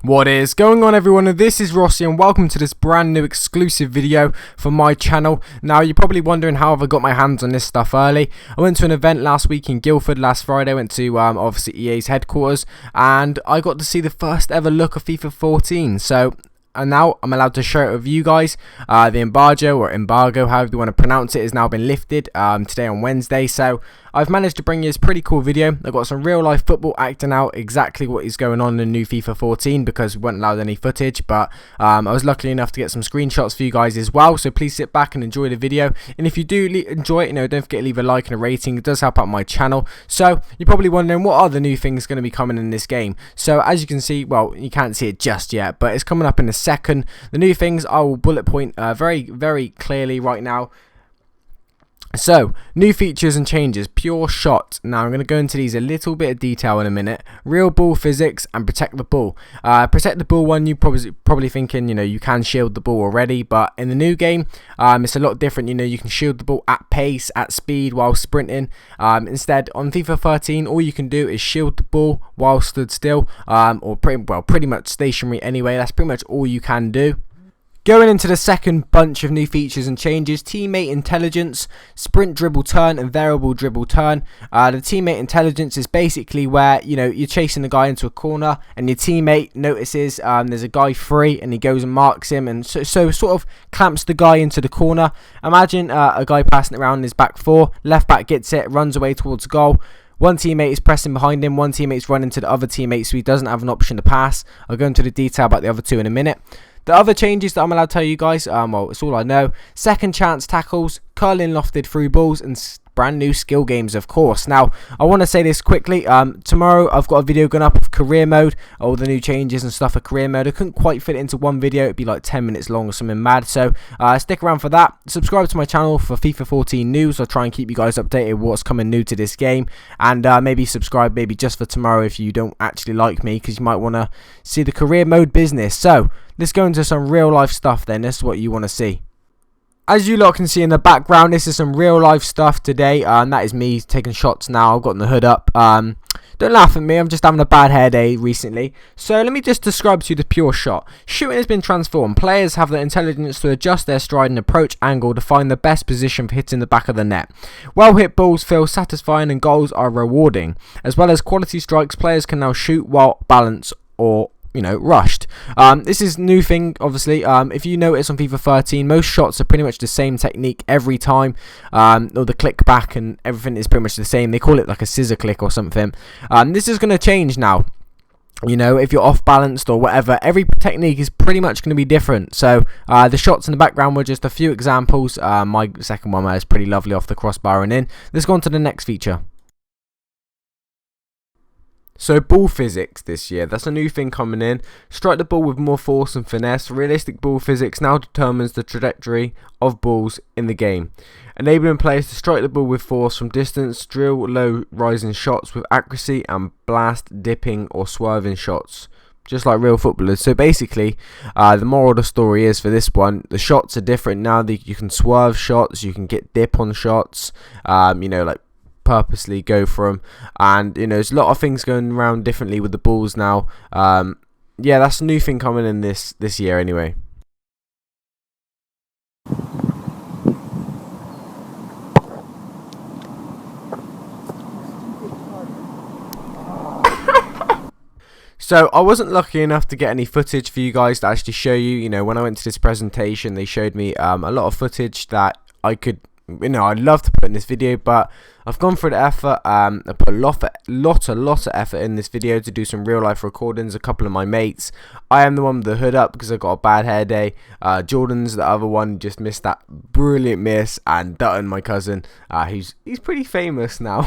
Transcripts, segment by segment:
What is going on, everyone, and this is Rossi, and welcome to this brand new exclusive video for my channel. Now, you're probably wondering how have I got my hands on this stuff early. I went to an event last week in Guildford last Friday. I went to obviously EA's headquarters, and I got to see the first ever look of FIFA 14. And now I'm allowed to share it with you guys. The embargo, however you want to pronounce it, has now been lifted today on Wednesday. So I've managed to bring you this pretty cool video. I've got some real life football acting out exactly what is going on in the new FIFA 14 because we weren't allowed any footage. But I was lucky enough to get some screenshots for you guys as well. So please sit back and enjoy the video. And if you do enjoy it, don't forget to leave a like and a rating. It does help out my channel. So you're probably wondering, what are the new things going to be coming in this game? So as you can see, well, you can't see it just yet, but it's coming up in a second. The new things I will bullet point very clearly right now. So, new features and changes. Pure shot. Now I'm going to go into these a little bit of detail in a minute. Real ball physics and protect the ball. Protect the ball one, you probably thinking, you can shield the ball already, but in the new game, it's a lot different. You can shield the ball at pace, at speed, while sprinting. Instead, on FIFA 13, all you can do is shield the ball while stood still, or pretty much stationary anyway. That's pretty much all you can do. Going into the second bunch of new features and changes, teammate intelligence, sprint dribble turn and variable dribble turn. The teammate intelligence is basically where, you're chasing the guy into a corner and your teammate notices there's a guy free and he goes and marks him and so sort of clamps the guy into the corner. Imagine a guy passing it around in his back four, left back gets it, runs away towards goal. One teammate is pressing behind him, one teammate's running to the other teammate so he doesn't have an option to pass. I'll go into the detail about the other two in a minute. The other changes that I'm allowed to tell you guys, well, it's all I know. Second chance tackles, curling lofted through balls, and brand new skill games, of course. Now, I want to say this quickly. Tomorrow, I've got a video going up of career mode, all the new changes and stuff for career mode. I couldn't quite fit it into one video. It'd be like 10 minutes long or something mad. So, stick around for that. Subscribe to my channel for FIFA 14 news. I'll try and keep you guys updated with what's coming new to this game. And maybe subscribe maybe just for tomorrow if you don't actually like me, because you might want to see the career mode business. So, let's go into some real life stuff then. This is what you want to see. As you lot can see in the background, this is some real life stuff today. That is me taking shots now. I've got the hood up. Don't laugh at me, I'm just having a bad hair day recently. So let me just describe to you the pure shot. Shooting has been transformed. Players have the intelligence to adjust their stride and approach angle to find the best position for hitting the back of the net. Well hit balls feel satisfying and goals are rewarding. As well as quality strikes, players can now shoot while balanced or rushed. This is new thing, obviously. If you notice on FIFA 13, most shots are pretty much the same technique every time, or the click back and everything is pretty much the same. They call it like a scissor click or something. This is going to change now. If you're off balanced or whatever, every technique is pretty much going to be different. So the shots in the background were just a few examples. My second one is pretty lovely off the crossbar and in. Let's go on to the next feature. So ball physics this year, that's a new thing coming in. Strike the ball with more force and finesse. Realistic ball physics now determines the trajectory of balls in the game, enabling players to strike the ball with force from distance, drill low rising shots with accuracy, and blast dipping or swerving shots, just like real footballers. So basically, the moral of the story is for this one, the shots are different now. You can swerve shots, you can get dip on shots, like purposely go for them, and there's a lot of things going around differently with the balls now. Yeah, that's a new thing coming in this year anyway. So I wasn't lucky enough to get any footage for you guys to actually show you. When I went to this presentation, they showed me a lot of footage that I could I'd love to put in this video, but I've gone through the effort. I put a lot of effort in this video to do some real life recordings. A couple of my mates. I am the one with the hood up because I got a bad hair day. Jordan's the other one, just missed that brilliant miss, and Dutton, my cousin, he's pretty famous now.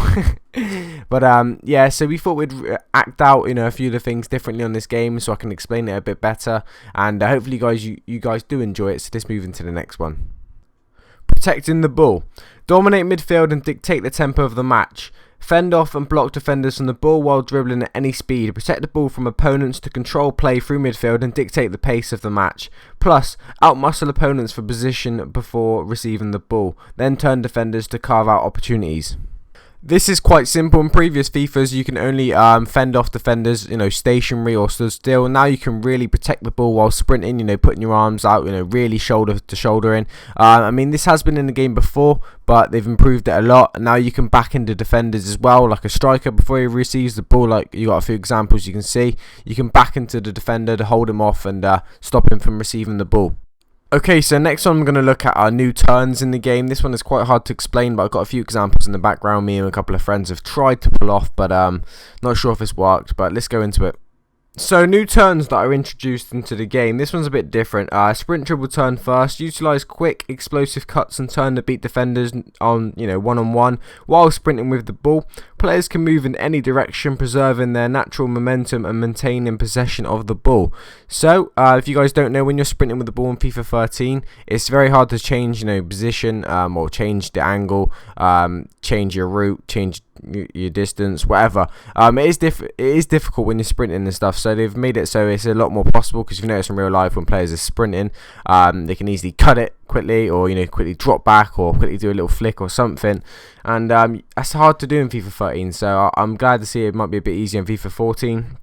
But yeah, so we thought we'd act out a few of the things differently on this game, so I can explain it a bit better, and hopefully you guys do enjoy it. So let's move into the next one. Protecting the ball. Dominate midfield and dictate the tempo of the match. Fend off and block defenders from the ball while dribbling at any speed. Protect the ball from opponents to control play through midfield and dictate the pace of the match. Plus, outmuscle opponents for position before receiving the ball. Then turn defenders to carve out opportunities. This is quite simple. In previous FIFAs, you can only fend off defenders, stationary or stood still. Now you can really protect the ball while sprinting, putting your arms out, really shoulder to shoulder in. I mean, this has been in the game before, but they've improved it a lot. Now you can back into defenders as well, like a striker before he receives the ball. Like you got a few examples you can see. You can back into the defender to hold him off and stop him from receiving the ball. Okay, so next one I'm going to look at our new turns in the game. This one is quite hard to explain, but I've got a few examples in the background. Me and a couple of friends have tried to pull off, but not sure if it's worked, but let's go into it. So new turns that are introduced into the game. This one's a bit different. Sprint, dribble, turn first. Utilize quick explosive cuts and turn to beat defenders on one-on-one while sprinting with the ball. Players can move in any direction, preserving their natural momentum and maintaining possession of the ball. So if you guys don't know, when you're sprinting with the ball in FIFA 13, it's very hard to change position or change the angle, change your route, change your distance, whatever. It is difficult when you're sprinting and stuff, so they've made it so it's a lot more possible, because you've noticed in real life when players are sprinting, they can easily cut it quickly, or quickly drop back, or quickly do a little flick or something, and that's hard to do in FIFA 13, so I'm glad to see it might be a bit easier in FIFA 14.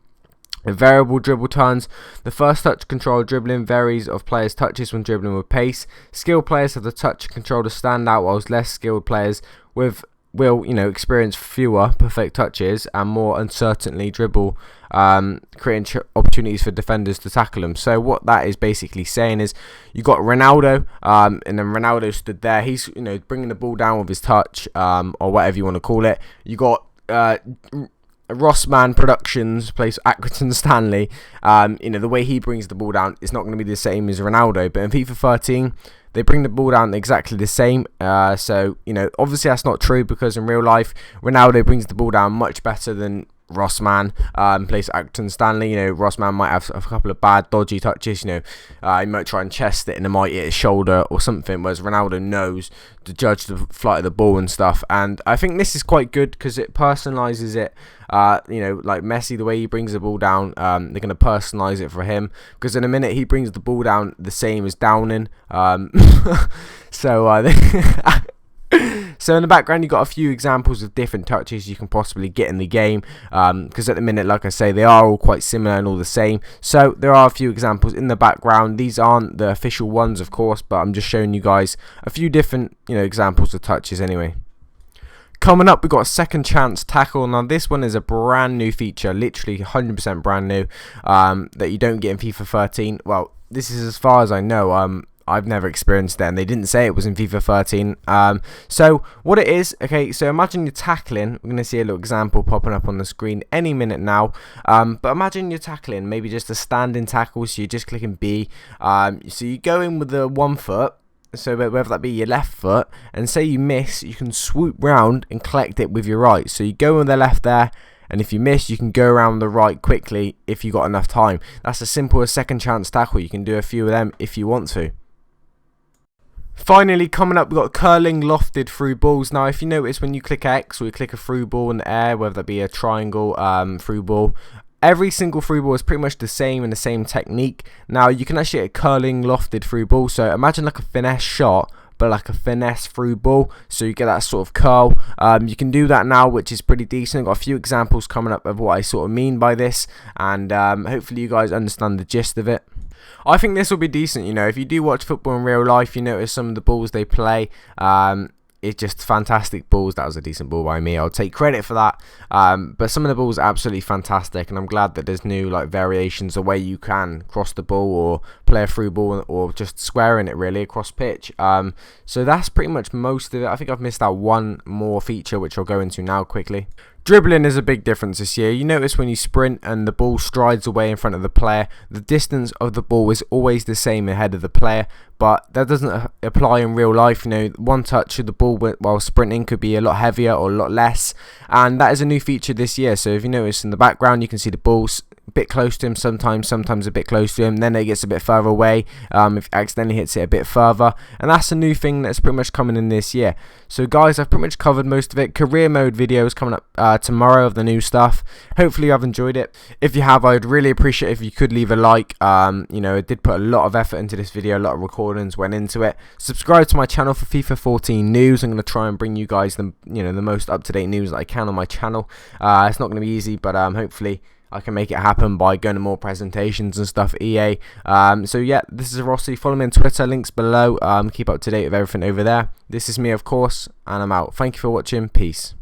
Variable dribble turns. The first touch control dribbling varies of players' touches when dribbling with pace. Skilled players have the touch control to stand out, whilst less skilled players will experience fewer perfect touches and more uncertainly dribble, creating opportunities for defenders to tackle them. So what that is basically saying is you got Ronaldo, and then Ronaldo stood there. He's bringing the ball down with his touch, or whatever you want to call it. You got Rossman Productions plays Accrington Stanley. The way he brings the ball down is not going to be the same as Ronaldo, but in FIFA 13 they bring the ball down exactly the same. So obviously that's not true, because in real life Ronaldo brings the ball down much better than Rossman plays Accrington Stanley. Rossman might have a couple of bad dodgy touches. He might try and chest it and it might hit his shoulder or something, whereas Ronaldo knows to judge the flight of the ball and stuff. And I think this is quite good because it personalizes it. Like Messi, the way he brings the ball down, they're going to personalize it for him, because in a minute he brings the ball down the same as Downing. So in the background you got a few examples of different touches you can possibly get in the game, because at the minute, like I say, they are all quite similar and all the same. So there are a few examples in the background. These aren't the official ones, of course, but I'm just showing you guys a few different examples of touches anyway. Coming up, we've got a second chance tackle. Now this one is a brand new feature, literally 100% brand new, that you don't get in FIFA 13. Well, this is as far as I know. I've never experienced it, and they didn't say it was in FIFA 13. So what it is, okay, so imagine you're tackling. We're going to see a little example popping up on the screen any minute now. But imagine you're tackling, maybe just a standing tackle, so you're just clicking B. So you go in with the 1 foot, so whether that be your left foot, and say you miss, you can swoop round and collect it with your right. So you go with the left there, and if you miss, you can go around the right quickly if you got enough time. That's as simple as second chance tackle. You can do a few of them if you want to. Finally, coming up, we've got curling lofted through balls. Now, if you notice, when you click X or you click a through ball in the air, whether that be a triangle through ball, every single through ball is pretty much the same and the same technique. Now, you can actually get a curling lofted through ball. So imagine like a finesse shot, but like a finesse through ball, so you get that sort of curl. You can do that now, which is pretty decent. I've got a few examples coming up of what I sort of mean by this, and hopefully you guys understand the gist of it. I think this will be decent. If you do watch football in real life, you notice some of the balls they play. It's just fantastic balls. That was a decent ball by me. I'll take credit for that. But some of the balls are absolutely fantastic, and I'm glad that there's new variations the way you can cross the ball or play a through ball, or just squaring it really across pitch. So that's pretty much most of it. I think I've missed out one more feature, which I'll go into now quickly. Dribbling is a big difference this year. You notice when you sprint and the ball strides away in front of the player, the distance of the ball is always the same ahead of the player, but that doesn't apply in real life. One touch of the ball while sprinting could be a lot heavier or a lot less, and that is a new feature this year. So if you notice in the background, you can see the ball's a bit close to him sometimes a bit close to him, then it gets a bit further away if it accidentally hits it a bit further, and that's a new thing that's pretty much coming in this year. So guys, I've pretty much covered most of it. Career mode video is coming up tomorrow of the new stuff. Hopefully you have enjoyed it. If you have, I'd really appreciate if you could leave a like. You know, I did put a lot of effort into this video, a lot of recordings went into it. Subscribe to my channel for FIFA 14 news. I'm going to try and bring you guys the most up-to-date news that I can on my channel. It's not going to be easy, but hopefully I can make it happen by going to more presentations and stuff, EA. So yeah, this is Rossi. Follow me on Twitter, links below. Keep up to date with everything over there. This is me, of course, and I'm out. Thank you for watching. Peace.